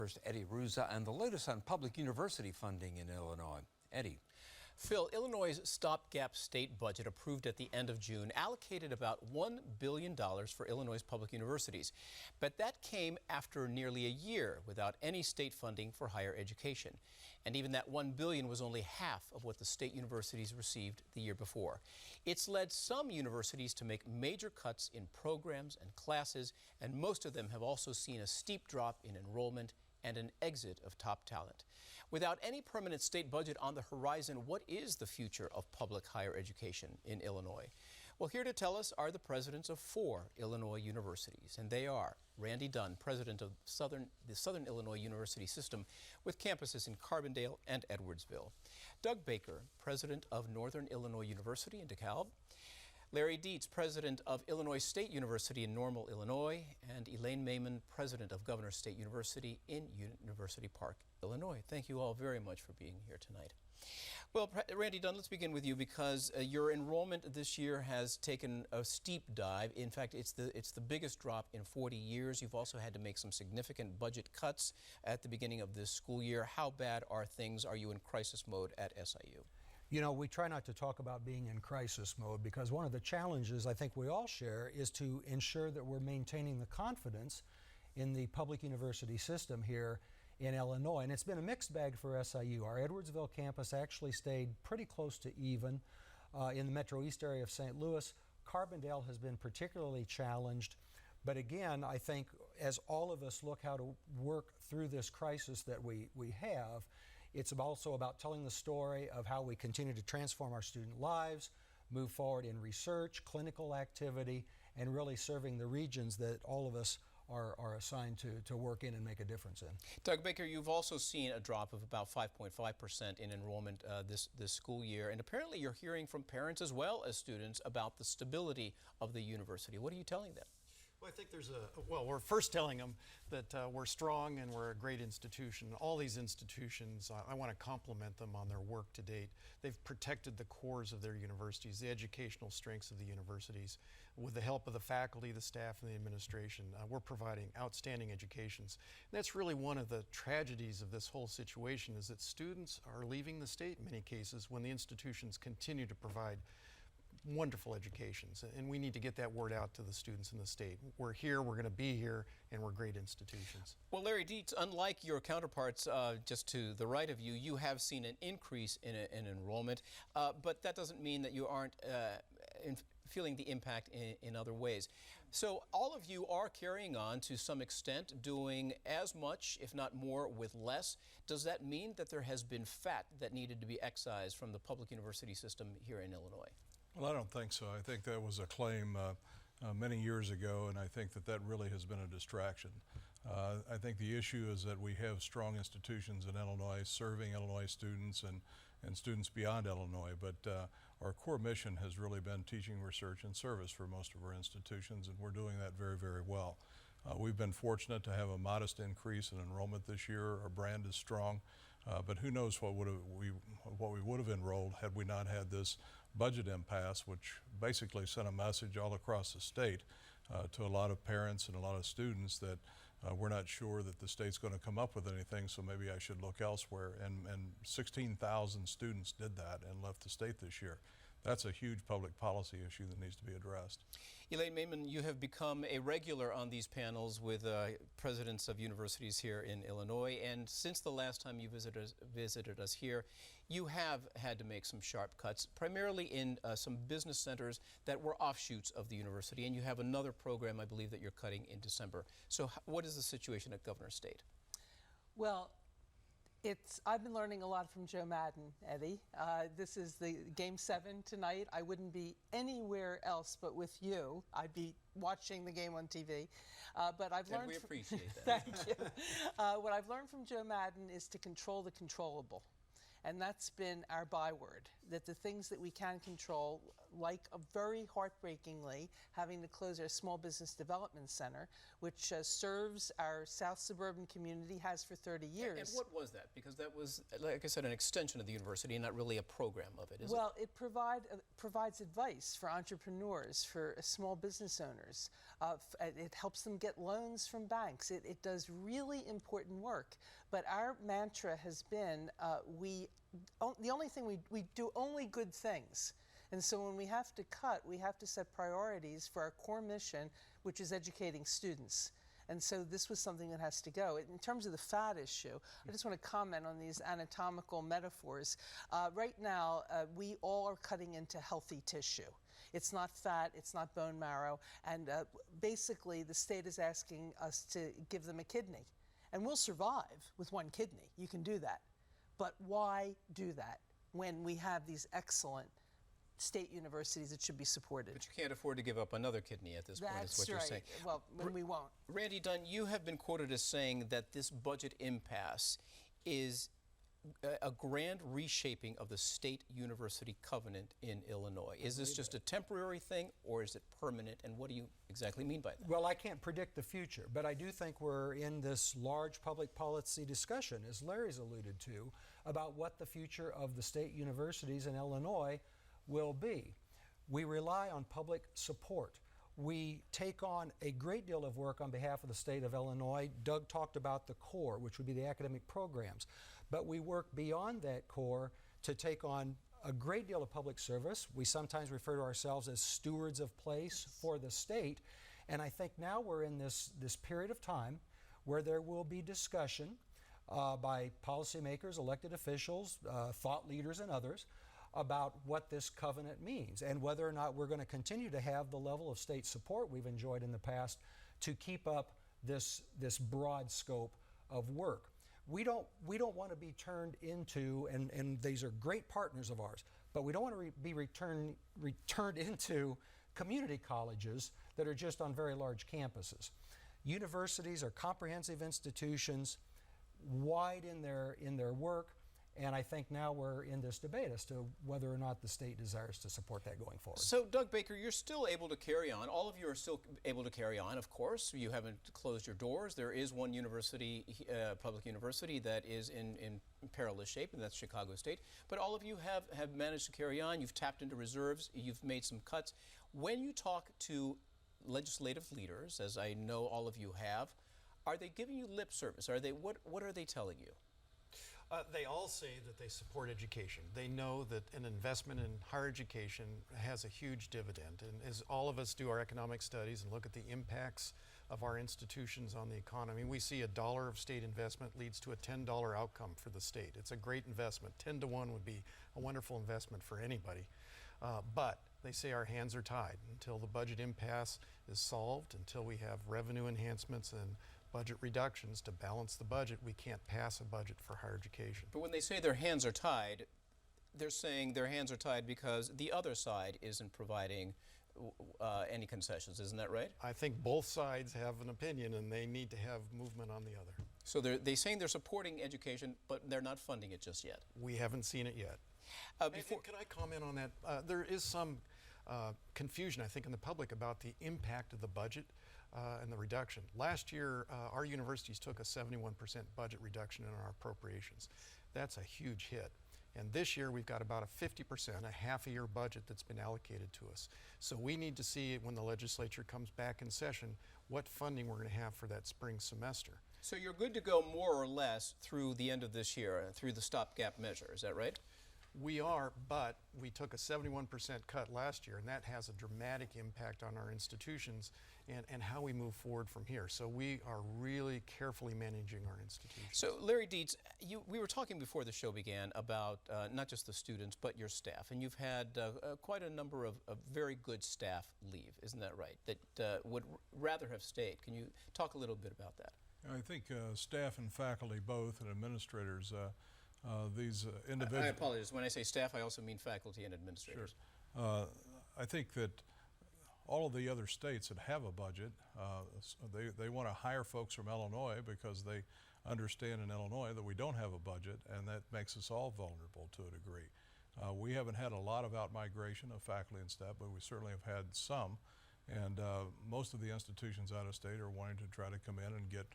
First, Eddie Arruza, and the latest on public university funding in Illinois. Eddie. Phil, Illinois' stopgap state budget approved at the end of June allocated about $1 billion for Illinois' public universities. But that came after nearly a year without any state funding for higher education. And even that $1 billion was only half of what the state universities received the year before. It's led some universities to make major cuts in programs and classes, and most of them have also seen a steep drop in enrollment and an exit of top talent. Without any permanent state budget on the horizon, what is the future of public higher education in Illinois? Well, here to tell us are the presidents of 4 Illinois universities, and they are Randy Dunn, president of the Southern Illinois University System, with campuses in Carbondale and Edwardsville; Doug Baker, president of Northern Illinois University in DeKalb; Larry Dietz, president of Illinois State University in Normal, Illinois; and Elaine Maimon, president of Governor State University in University Park, Illinois. Thank you all very much for being here tonight. Well, Randy Dunn, let's begin with you, because your enrollment this year has taken a steep dive. In fact, it's the biggest drop in 40 years. You've also had to make some significant budget cuts at the beginning of this school year. How bad are things? Are you in crisis mode at SIU? You know, we try not to talk about being in crisis mode, because one of the challenges I think we all share is to ensure that we're maintaining the confidence in the public university system here in Illinois. And it's been a mixed bag for SIU. Our Edwardsville campus actually stayed pretty close to even. In the Metro East area of St. Louis, Carbondale has been particularly challenged. But again, I think as all of us look how to work through this crisis that we have, it's also about telling the story of how we continue to transform our student lives, move forward in research, clinical activity, and really serving the regions that all of us are assigned to work in and make a difference in. Doug Baker, you've also seen a drop of about 5.5% in enrollment this school year, and apparently you're hearing from parents as well as students about the stability of the university. What are you telling them? Well, I think we're first telling them that we're strong and we're a great institution. All these institutions, I want to compliment them on their work to date. They've protected the cores of their universities, the educational strengths of the universities. With the help of the faculty, the staff, and the administration, we're providing outstanding educations. And that's really one of the tragedies of this whole situation, is that students are leaving the state in many cases when the institutions continue to provide wonderful educations, and we need to get that word out to the students in the state. We're here, we're going to be here, and we're great institutions. Well, Larry Dietz, unlike your counterparts just to the right of you, you have seen an increase in enrollment, but that doesn't mean that you aren't feeling the impact in other ways. So all of you are carrying on to some extent, doing as much, if not more, with less. Does that mean that there has been fat that needed to be excised from the public university system here in Illinois? Well, I don't think so. I think that was a claim many years ago, and I think that really has been a distraction. I think the issue is that we have strong institutions in Illinois serving Illinois students and students beyond Illinois, but our core mission has really been teaching, research, and service for most of our institutions, and we're doing that very, very well. We've been fortunate to have a modest increase in enrollment this year. Our brand is strong, but who knows what we would have enrolled had we not had this budget impasse, which basically sent a message all across the state to a lot of parents and a lot of students that we're not sure that the state's going to come up with anything, so maybe I should look elsewhere. And 16,000 students did that and left the state this year. That's a huge public policy issue that needs to be addressed. Elaine Maimon, you have become a regular on these panels with presidents of universities here in Illinois, and since the last time you visited us here, you have had to make some sharp cuts, primarily in some business centers that were offshoots of the university, and you have another program, I believe, that you're cutting in December. So what is the situation at Governor State? Well, I've been learning a lot from Joe Madden, Eddie. This is the Game 7 tonight. I wouldn't be anywhere else but with you. I'd be watching the game on TV. But I've learned. And we appreciate that. Thank you. What I've learned from Joe Madden is to control the controllable. And that's been our byword, that the things that we can control, like very heartbreakingly having to close our Small Business Development Center, which serves our South Suburban community, has for 30 years. And what was that? Because that was, like I said, an extension of the university, not really a program of it, is it? Well, it provides advice for entrepreneurs, for small business owners. It helps them get loans from banks. It does really important work. But our mantra has been, the only thing we do only good things. And so when we have to cut, we have to set priorities for our core mission, which is educating students. And so this was something that has to go. In terms of the fat issue, I just want to comment on these anatomical metaphors. Right now, we all are cutting into healthy tissue. It's not fat, it's not bone marrow, and basically the state is asking us to give them a kidney. And we'll survive with one kidney. You can do that. But why do that when we have these excellent state universities that should be supported? But you can't afford to give up another kidney at this point, is what you're saying. Well, we won't. Randy Dunn, you have been quoted as saying that this budget impasse is a grand reshaping of the state university covenant in Illinois. Is this just a temporary thing, or is it permanent, and what do you exactly mean by that? Well, I can't predict the future, but I do think we're in this large public policy discussion, as Larry's alluded to, about what the future of the state universities in Illinois will be. We rely on public support. We take on a great deal of work on behalf of the state of Illinois. Doug talked about the core, which would be the academic programs. But we work beyond that core to take on a great deal of public service. We sometimes refer to ourselves as stewards of place for the state. And I think now we're in this period of time where there will be discussion by policymakers, elected officials, thought leaders, and others about what this covenant means and whether or not we're going to continue to have the level of state support we've enjoyed in the past to keep up this broad scope of work. We don't want to be turned into, and these are great partners of ours, but we don't want to be returned into community colleges that are just on very large campuses. Universities are comprehensive institutions, wide in their work, and I think now we're in this debate as to whether or not the state desires to support that going forward. So, Doug Baker, you're still able to carry on. All of you are still able to carry on, of course. You haven't closed your doors. There is one university, public university, that is in perilous shape, and that's Chicago State. But all of you have managed to carry on. You've tapped into reserves. You've made some cuts. When you talk to legislative leaders, as I know all of you have, are they giving you lip service? What are they telling you? They all say that they support education. They know that an investment in higher education has a huge dividend. And as all of us do our economic studies and look at the impacts of our institutions on the economy, we see $1 of state investment leads to a $10 outcome for the state. It's a great investment. 10 to 1 would be a wonderful investment for anybody. But they say our hands are tied until the budget impasse is solved, until we have revenue enhancements and budget reductions to balance the budget. We can't pass a budget for higher education. But when they say their hands are tied, they're saying their hands are tied because the other side isn't providing any concessions. Isn't that right? I think both sides have an opinion, and they need to have movement on the other. So they're saying they're supporting education, but they're not funding it just yet. We haven't seen it yet. Could I comment on that? There is some confusion, I think, in the public about the impact of the budget and the reduction. Last year, our universities took a 71% budget reduction in our appropriations. That's a huge hit. And this year, we've got about a 50%, a half-a-year budget that's been allocated to us. So we need to see, when the legislature comes back in session, what funding we're going to have for that spring semester. So you're good to go more or less through the end of this year, through the stopgap measure. Is that right? We are, but we took a 71% cut last year, and that has a dramatic impact on our institutions and how we move forward from here. So we are really carefully managing our institutions. So Larry Dietz, we were talking before the show began about not just the students, but your staff, and you've had quite a number of very good staff leave, isn't that right, that would rather have stayed. Can you talk a little bit about that? I think staff and faculty both, and administrators, these individuals. I apologize. When I say staff, I also mean faculty and administrators. Sure. I think that all of the other states that have a budget, they want to hire folks from Illinois because they understand in Illinois that we don't have a budget, and that makes us all vulnerable to a degree. We haven't had a lot of out-migration of faculty and staff, but we certainly have had some. And most of the institutions out of state are wanting to try to come in and get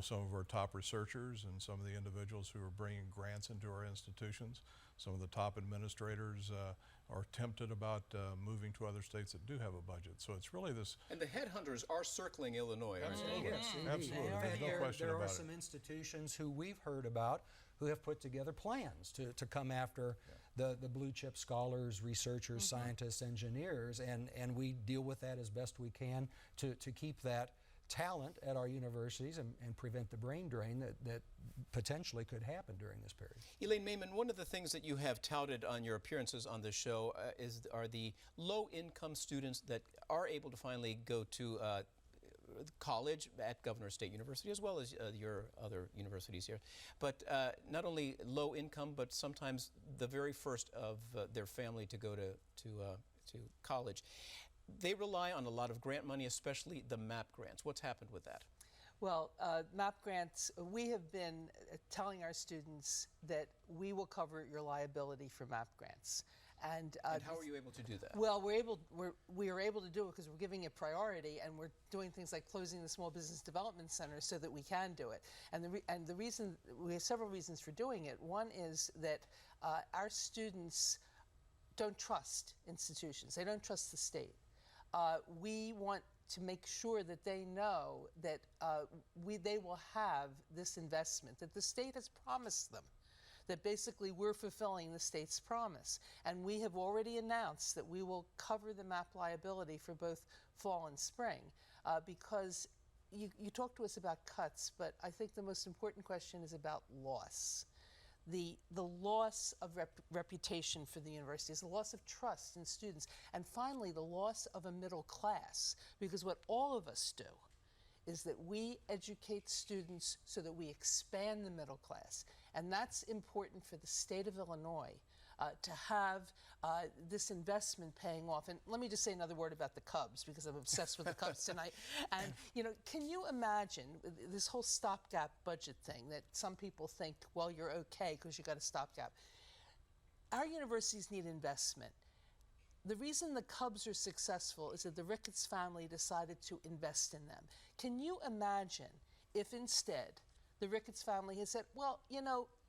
some of our top researchers and some of the individuals who are bringing grants into our institutions. Some of the top administrators are tempted about moving to other states that do have a budget. So it's really this. And the headhunters are circling Illinois, aren't they? Yes, indeed. Absolutely. There's no question There about are it. some institutions who we've heard about who have put together plans to come after the blue chip scholars, researchers, scientists, engineers, and we deal with that as best we can to keep that talent at our universities and prevent the brain drain that potentially could happen during this period. Elaine Maimon, one of the things that you have touted on your appearances on this show are the low-income students that are able to finally go to college at Governor State University, as well as your other universities here. But not only low income, but sometimes the very first of their family to go to college. They rely on a lot of grant money, especially the MAP grants. What's happened with that? Well, MAP grants, we have been telling our students that we will cover your liability for MAP grants. And how are you able to do that? Well, we are able to do it because we're giving it priority, and we're doing things like closing the Small Business Development Center so that we can do it. And the reason, we have several reasons for doing it. One is that our students don't trust institutions. They don't trust the state. We want to make sure that they know that they will have this investment, that the state has promised them, that basically we're fulfilling the state's promise. And we have already announced that we will cover the MAP liability for both fall and spring because you talk to us about cuts, but I think the most important question is about loss. The loss of reputation for the universities, the loss of trust in students, and finally the loss of a middle class, because what all of us do is that we educate students so that we expand the middle class. And that's important for the state of Illinois to have this investment paying off. And let me just say another word about the Cubs, because I'm obsessed with the Cubs tonight. And can you imagine this whole stopgap budget thing that some people think, well, you're okay because you got a stopgap. Our universities need investment. The reason the Cubs are successful is that the Ricketts family decided to invest in them. Can you imagine if instead the Ricketts family has said, well,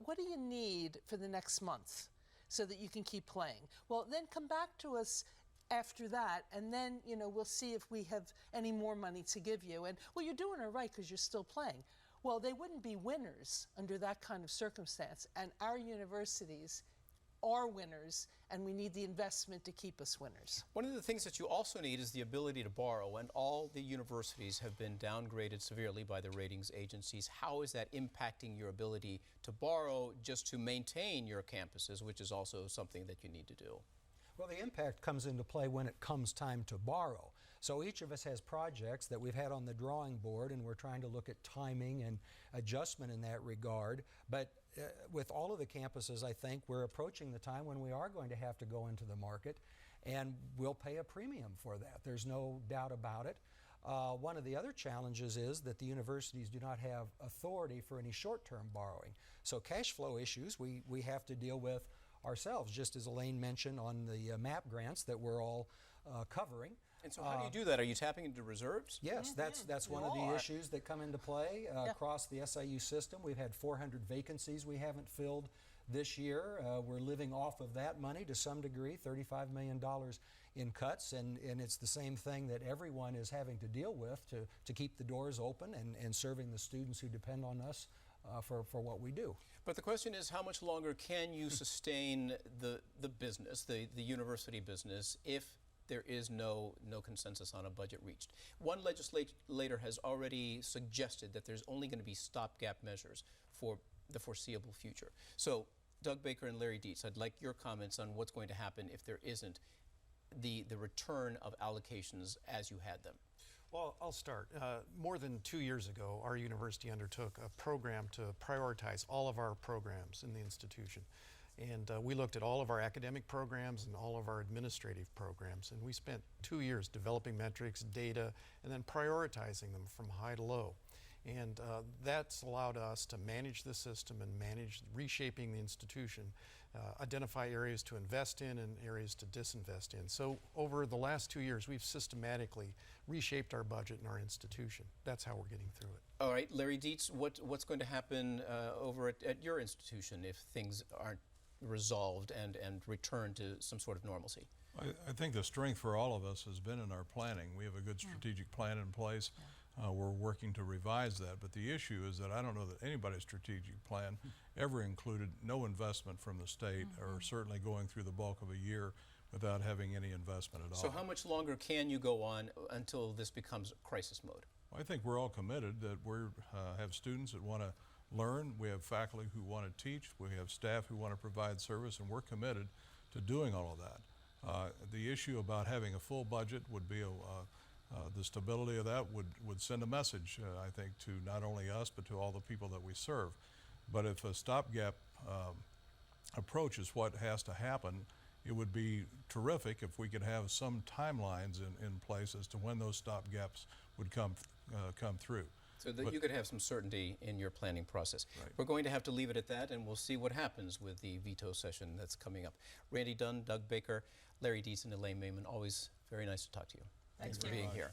what do you need for the next month so that you can keep playing? Well, then come back to us after that, and then, we'll see if we have any more money to give you. And, well, you're doing it right because you're still playing. Well, they wouldn't be winners under that kind of circumstance. And our universities are winners, and we need the investment to keep us winners. One of the things that you also need is the ability to borrow, and all the universities have been downgraded severely by the ratings agencies. How is that impacting your ability to borrow just to maintain your campuses, which is also something that you need to do? Well, the impact comes into play when it comes time to borrow. So each of us has projects that we've had on the drawing board, and we're trying to look at timing and adjustment in that regard. But with all of the campuses, I think we're approaching the time when we are going to have to go into the market, and we'll pay a premium for that. There's no doubt about it. One of the other challenges is that the universities do not have authority for any short-term borrowing. So cash flow issues we have to deal with ourselves, just as Elaine mentioned on the MAP grants that we're all covering. And so how do you do that? Are you tapping into reserves? Yes, that's one of the issues that come into play across the SIU system. We've had 400 vacancies we haven't filled this year. We're living off of that money to some degree, $35 million in cuts, and it's the same thing that everyone is having to deal with to keep the doors open and serving the students who depend on us for what we do. But the question is, how much longer can you sustain the business, the university business, if there is no consensus on a budget reached? One legislator has already suggested that there's only going to be stopgap measures for the foreseeable future. So, Doug Baker and Larry Dietz, I'd like your comments on what's going to happen if there isn't the return of allocations as you had them. Well, I'll start. More than 2 years ago, our university undertook a program to prioritize all of our programs in the institution. And we looked at all of our academic programs and all of our administrative programs. And we spent 2 years developing metrics, data, and then prioritizing them from high to low. And that's allowed us to manage the system and manage reshaping the institution, identify areas to invest in and areas to disinvest in. So over the last 2 years, we've systematically reshaped our budget in our institution. That's how we're getting through it. All right, Larry Dietz, what's going to happen over at your institution if things aren't resolved and return to some sort of normalcy? I think the strength for all of us has been in our planning. We have a good strategic plan in place. We're working to revise that, but the issue is that I don't know that anybody's strategic plan ever included no investment from the state, or certainly going through the bulk of a year without having any investment at all. So how much longer can you go on until this becomes crisis mode? Well, I think we're all committed that we have students that want to learn, we have faculty who want to teach, we have staff who want to provide service, and we're committed to doing all of that. The issue about having a full budget would be the stability of that would send a message, I think, to not only us but to all the people that we serve. But if a stopgap approach is what has to happen, it would be terrific if we could have some timelines in place as to when those stopgaps would come through. So that you could have some certainty in your planning process. Right. We're going to have to leave it at that, and we'll see what happens with the veto session that's coming up. Randy Dunn, Doug Baker, Larry Dietz, and Elaine Maimon, always very nice to talk to you. Thanks for being here.